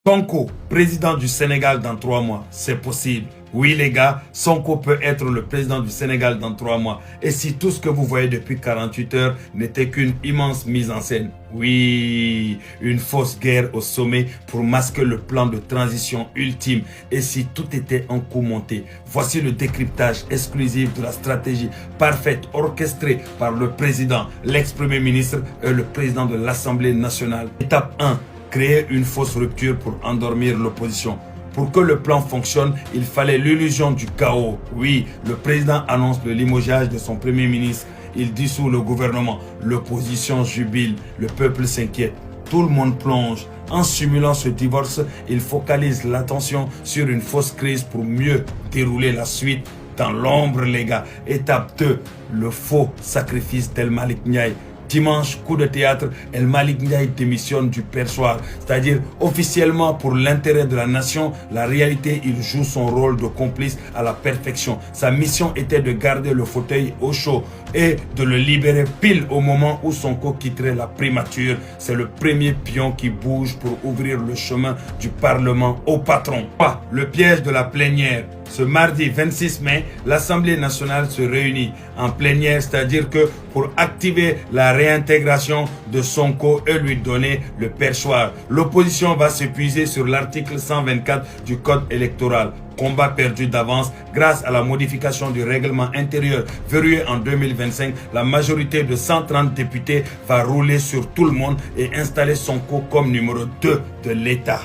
Sonko, président du Sénégal dans 3 mois, c'est possible. Oui les gars, Sonko peut être le président du Sénégal dans 3 mois. Et si tout ce que vous voyez depuis 48 heures n'était qu'une immense mise en scène. Oui, une fausse guerre au sommet pour masquer le plan de transition ultime. Et si tout était en coup monté. Voici le décryptage exclusif de la stratégie parfaite orchestrée par le président, l'ex-premier ministre et le président de l'Assemblée nationale. Étape 1. Créer une fausse rupture pour endormir l'opposition. Pour que le plan fonctionne, il fallait l'illusion du chaos. Oui, le président annonce le limogeage de son premier ministre. Il dissout le gouvernement. L'opposition jubile. Le peuple s'inquiète. Tout le monde plonge. En simulant ce divorce, il focalise l'attention sur une fausse crise pour mieux dérouler la suite dans l'ombre, les gars. Étape 2. Le faux sacrifice d'El Malick Ndiaye. Dimanche, coup de théâtre, El Malick Ndiaye démissionne du perchoir. C'est-à-dire, officiellement, pour l'intérêt de la nation, la réalité, il joue son rôle de complice à la perfection. Sa mission était de garder le fauteuil au chaud et de le libérer pile au moment où Sonko quitterait la primature. C'est le premier pion qui bouge pour ouvrir le chemin du Parlement au patron. Le piège de la plénière. Ce mardi 26 mai, l'Assemblée nationale se réunit en plénière, c'est-à-dire que pour activer la réintégration de Sonko et lui donner le perchoir. L'opposition va s'épuiser sur l'article 124 du Code électoral. Combat perdu d'avance grâce à la modification du règlement intérieur verrouillé en 2025. La majorité de 130 députés va rouler sur tout le monde et installer Sonko comme numéro 2 de l'État.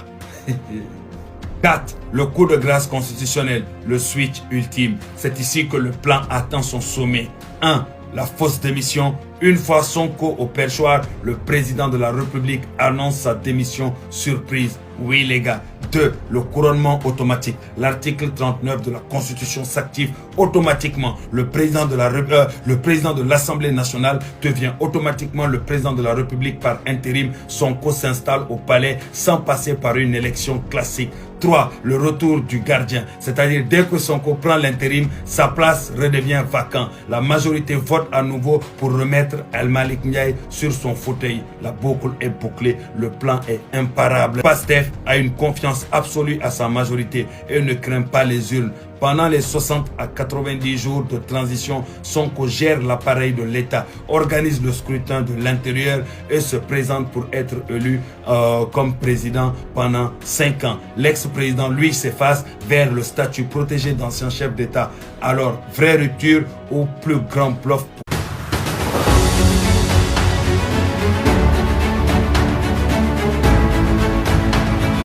4. Le coup de grâce constitutionnel, le switch ultime. C'est ici que le plan atteint son sommet. 1. La fausse démission. Une fois Sonko au perchoir, le président de la République annonce sa démission surprise. Oui les gars. 2. Le couronnement automatique. L'article 39 de la Constitution s'active automatiquement. Le président de l'Assemblée nationale devient automatiquement le président de la République par intérim. Sonko s'installe au palais sans passer par une élection classique. 3. Le retour du gardien. C'est-à-dire dès que Sonko prend l'intérim, sa place redevient vacante. La majorité vote à nouveau pour remettre El Malick Ndiaye sur son fauteuil. La boucle est bouclée. Le plan est imparable. Pastef a une confiance absolue à sa majorité et ne craint pas les urnes. Pendant les 60 à 90 jours de transition, Sonko gère l'appareil de l'État, organise le scrutin de l'intérieur et se présente pour être élu comme président pendant 5 ans. L'ex-président, lui, s'efface vers le statut protégé d'ancien chef d'État. Alors, vraie rupture ou plus grand bluff